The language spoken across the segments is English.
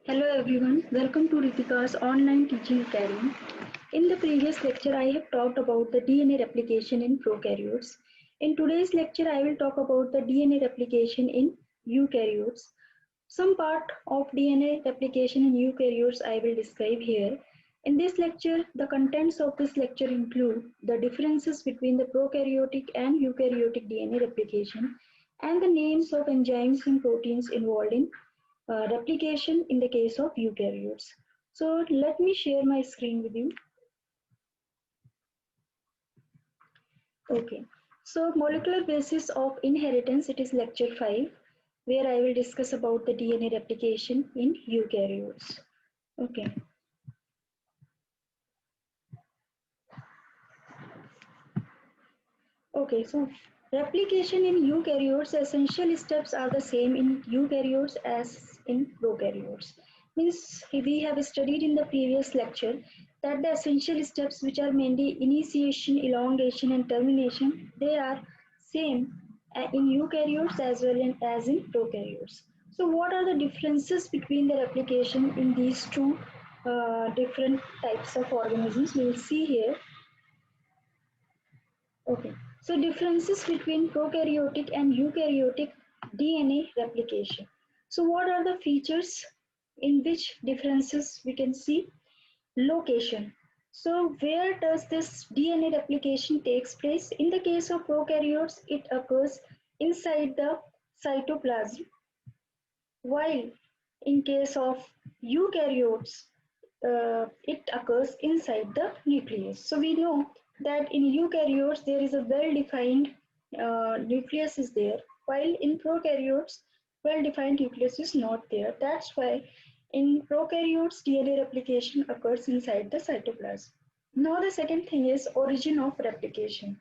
Hello everyone, welcome to Ritika's online teaching academy. In the previous lecture, I have talked about the DNA replication in prokaryotes. In today's lecture, I will talk about the DNA replication in eukaryotes. Some part of DNA replication in eukaryotes I will describe here. In this lecture, the contents of this lecture include the differences between the prokaryotic and eukaryotic DNA replication and the names of enzymes and proteins involved in replication in the case of eukaryotes. So let me share my screen with you. Okay. So molecular basis of inheritance, it is lecture 5, where I will discuss about the DNA replication in eukaryotes. Okay. Okay, so replication in eukaryotes, essential steps are the same in eukaryotes as in prokaryotes. Means we have studied in the previous lecture that the essential steps, which are mainly initiation, elongation and termination, they are same in eukaryotes as well as in prokaryotes. So what are the differences between the replication in these two different types of organisms? We will see here. Okay, so differences between prokaryotic and eukaryotic DNA replication. So what are the features in which differences we can see? Location. So where does this DNA replication takes place? In the case of prokaryotes, it occurs inside the cytoplasm, while in case of eukaryotes, it occurs inside the nucleus. So we know that in eukaryotes there is a well-defined nucleus is there, while in prokaryotes well-defined nucleus is not there. That's why in prokaryotes DNA replication occurs inside the cytoplasm. Now the second thing is origin of replication.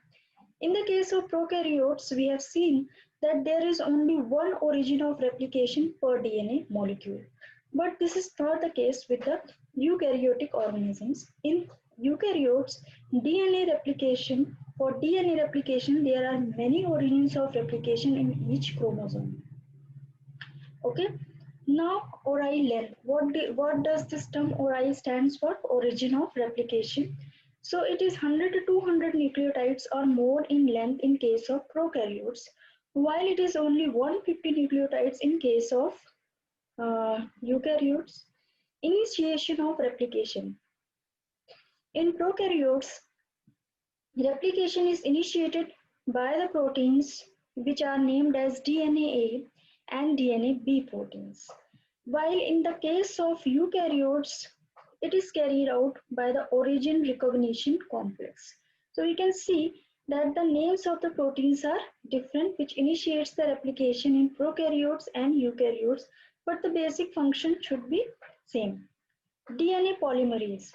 In the case of prokaryotes, we have seen that there is only one origin of replication per DNA molecule. But this is not the case with the eukaryotic organisms. In eukaryotes, for DNA replication, there are many origins of replication in each chromosome. Okay. Now, ORI length. What does this term ORI stands for? Origin of replication. So it is 100 to 200 nucleotides or more in length in case of prokaryotes, while it is only 150 nucleotides in case of eukaryotes. Initiation of replication. In prokaryotes, replication is initiated by the proteins which are named as DNA A and DNA B proteins. While in the case of eukaryotes, it is carried out by the origin recognition complex. So we can see that the names of the proteins are different, which initiates the replication in prokaryotes and eukaryotes, but the basic function should be same. DNA polymerase.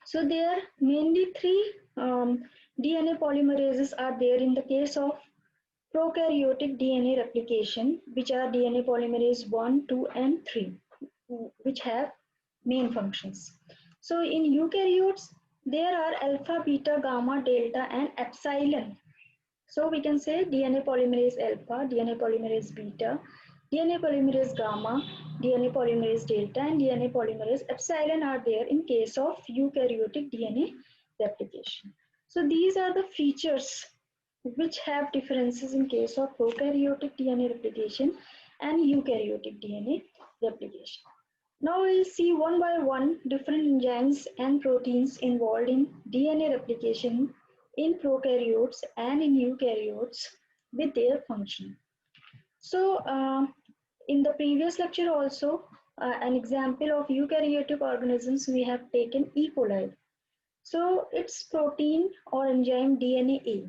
So there are mainly three DNA polymerases are there in the case of prokaryotic DNA replication, which are DNA polymerase 1, 2, and 3, which have main functions. So in eukaryotes, there are alpha, beta, gamma, delta, and epsilon. So we can say DNA polymerase alpha, DNA polymerase beta, DNA polymerase gamma, DNA polymerase delta, and DNA polymerase epsilon are there in case of eukaryotic DNA replication. So these are the features which have differences in case of prokaryotic DNA replication and eukaryotic DNA replication. Now we'll see one by one different enzymes and proteins involved in DNA replication in prokaryotes and in eukaryotes with their function. So in the previous lecture also, an example of eukaryotic organisms we have taken E. coli. So its protein or enzyme DNA-A.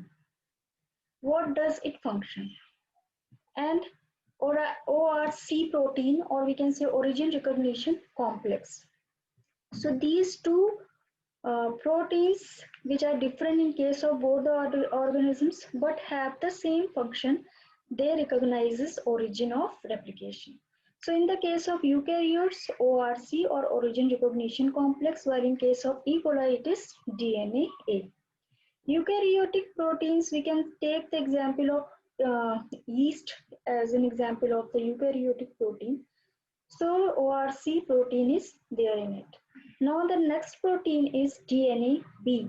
What does it function? And ORC protein, or we can say origin recognition complex. So these two proteins, which are different in case of both the organisms but have the same function, they recognizes origin of replication. So in the case of eukaryotes, ORC or origin recognition complex, while in case of E. coli it is DNA-A. Eukaryotic proteins, we can take the example of yeast as an example of the eukaryotic protein. So ORC protein is there in it. Now the next protein is DNA B.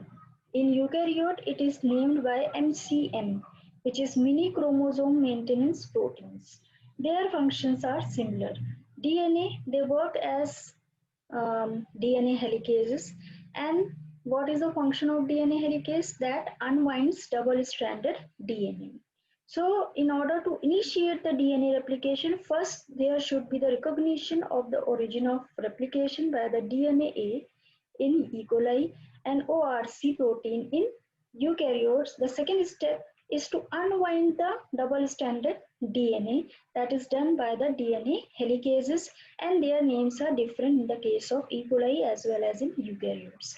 In eukaryote, it is named by MCM, which is mini chromosome maintenance proteins. Their functions are similar. DNA, they work as DNA helicases. And what is the function of DNA helicase? That unwinds double-stranded DNA. So in order to initiate the DNA replication, first there should be the recognition of the origin of replication by the DNA in E. coli and ORC protein in eukaryotes. The second step is to unwind the double-stranded DNA, that is done by the DNA helicases, and their names are different in the case of E. coli as well as in eukaryotes.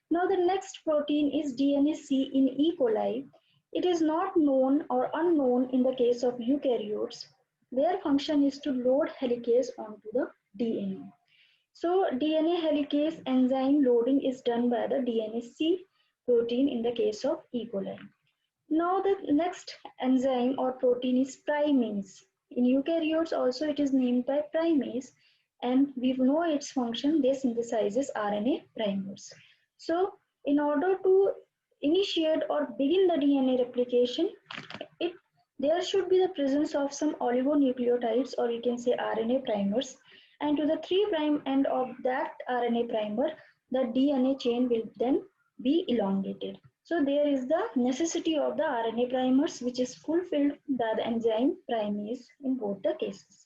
Now the next protein is DNA-C in E. coli. It is not known or unknown in the case of eukaryotes. Their function is to load helicase onto the DNA. So DNA helicase enzyme loading is done by the DNA-C protein in the case of E. coli. Now the next enzyme or protein is primase. In eukaryotes also it is named by primase, and we know its function. They synthesizes RNA primers. So in order to initiate or begin the DNA replication, it there should be the presence of some oligonucleotides, or you can say RNA primers, and to the 3' end of that RNA primer, the DNA chain will then be elongated. So there is the necessity of the RNA primers, which is fulfilled by the enzyme primase in both the cases.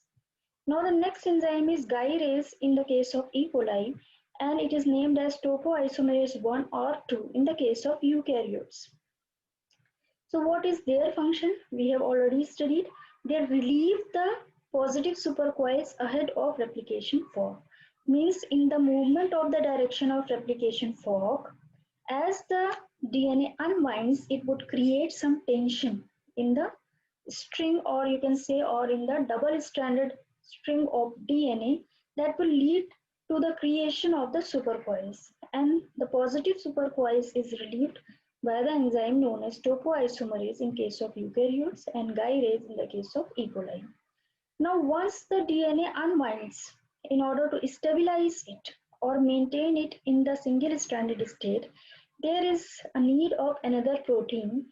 Now the next enzyme is gyrase in the case of E. coli, and it is named as topoisomerase 1 or 2 in the case of eukaryotes. So what is their function? We have already studied. They relieve the positive supercoils ahead of replication fork. Means in the movement of the direction of replication fork, as the DNA unwinds, it would create some tension in the string, or you can say, or in the double-stranded string of DNA, that will lead to the creation of the supercoils. And the positive supercoils is relieved by the enzyme known as topoisomerase in case of eukaryotes and gyrase in the case of E. coli. Now, once the DNA unwinds, in order to stabilize it or maintain it in the single-stranded state, there is a need of another protein,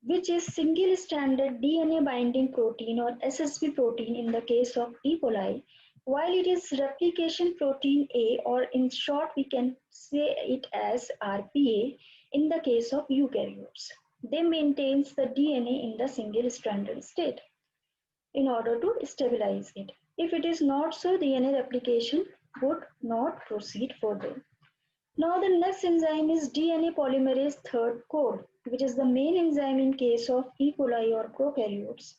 which is single-stranded DNA binding protein or SSB protein in the case of E. coli, while it is replication protein A, or in short we can say it as RPA in the case of eukaryotes. They maintains the DNA in the single-stranded state in order to stabilize it. If it is not so, DNA replication would not proceed further. Now the next enzyme is DNA polymerase third code, which is the main enzyme in case of E. coli or prokaryotes.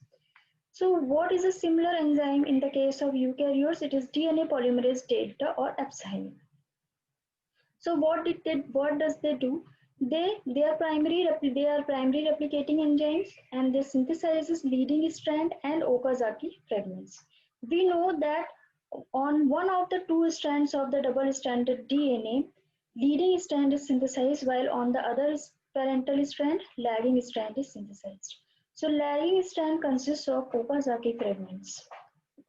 So what is a similar enzyme in the case of eukaryotes? It is DNA polymerase delta or epsilon. So what does they do? They are primary replicating enzymes, and they synthesizes leading strand and Okazaki fragments. We know that on one of the two strands of the double-stranded DNA, leading strand is synthesized, while on the other parental strand, lagging strand is synthesized. So lagging strand consists of Okazaki fragments,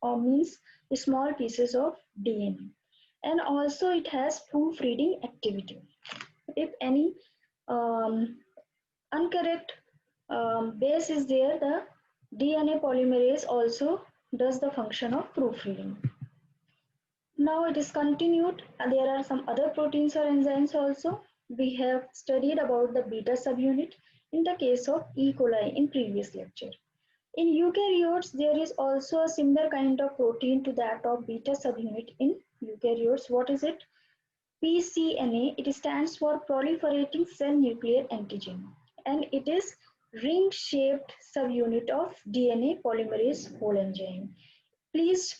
or means small pieces of DNA, and also it has proofreading activity. If any incorrect base is there, the DNA polymerase also does the function of proofreading. Now it is continued, and there are some other proteins or enzymes also. We have studied about the beta subunit in the case of E. coli in previous lecture. In eukaryotes, there is also a similar kind of protein to that of beta subunit in eukaryotes. What is it? pCNA. It stands for proliferating cell nuclear antigen, and it is ring-shaped subunit of DNA polymerase whole enzyme. Please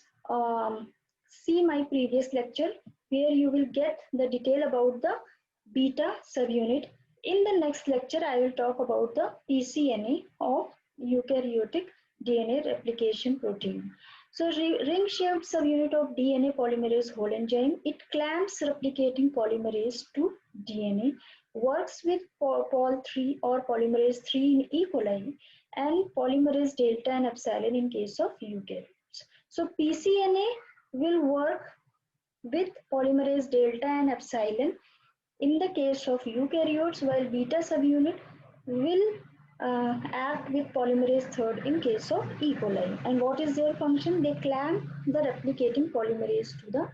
see my previous lecture, where you will get the detail about the beta subunit. In the next lecture, I will talk about the pCNA of eukaryotic DNA replication protein. So ring-shaped subunit of DNA polymerase whole enzyme, it clamps replicating polymerase to DNA, works with Pol3 or polymerase 3 in E. coli, and polymerase delta and epsilon in case of eukaryotes. So pCNA will work with polymerase delta and epsilon in the case of eukaryotes, while beta subunit will act with polymerase third in case of E. coli. And what is their function? They clamp the replicating polymerase to the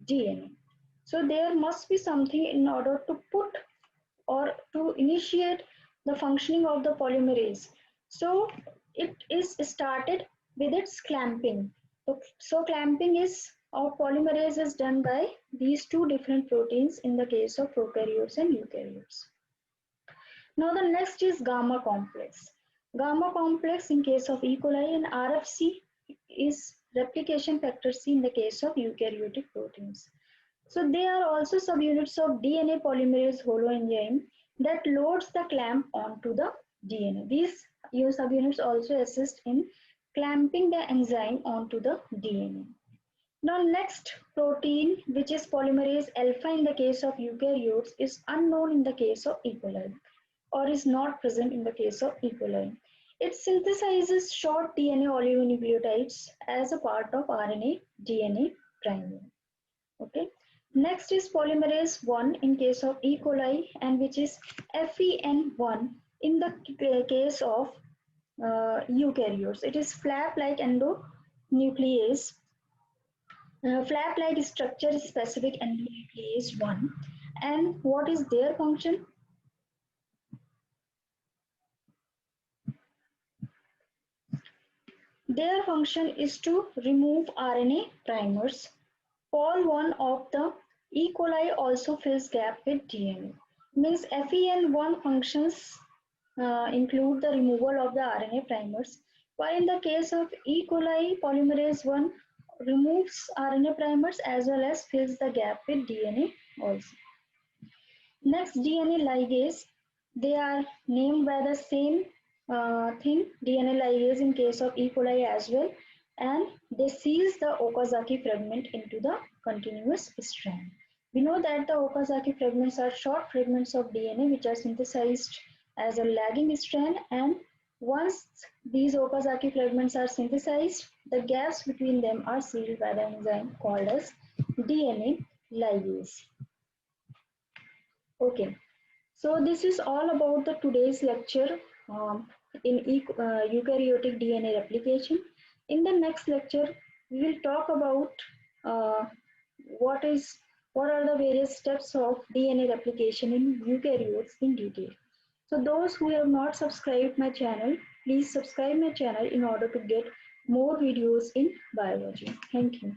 DNA. So there must be something in order to put or to initiate the functioning of the polymerase. So it is started with its clamping. So clamping is of polymerase is done by these two different proteins in the case of prokaryotes and eukaryotes. Now the next is gamma complex. Gamma complex in case of E. coli and RFC is replication factor C in the case of eukaryotic proteins. So they are also subunits of DNA polymerase holoenzyme that loads the clamp onto the DNA. These subunits also assist in clamping the enzyme onto the DNA. Now next protein, which is polymerase alpha in the case of eukaryotes, is unknown in the case of E. coli or is not present in the case of E. coli. It synthesizes short DNA oligonucleotides as a part of RNA DNA primer. Okay. Next is polymerase 1 in case of E. coli and which is FEN1 in the case of eukaryotes. It is flap-like endonuclease. Flap-like structure is specific endonuclease 1. And what is their function? Their function is to remove RNA primers. Pol 1 of the E. coli also fills gap with DNA. Means FEN1 functions include the removal of the RNA primers, while in the case of E. coli, polymerase 1 removes RNA primers as well as fills the gap with DNA also. Next, DNA ligase. They are named by the same thing, DNA ligase in case of E. coli as well, and they seize the Okazaki fragment into the continuous strand. We know that the Okazaki fragments are short fragments of DNA which are synthesized as a lagging strand, and once these Okazaki fragments are synthesized, the gaps between them are sealed by the enzyme called as DNA ligase. Okay, so this is all about the today's lecture in eukaryotic DNA replication. In the next lecture, we will talk about uh, what are the various steps of DNA replication in eukaryotes in detail. So those who have not subscribed my channel, please subscribe my channel in order to get more videos in biology. Thank you.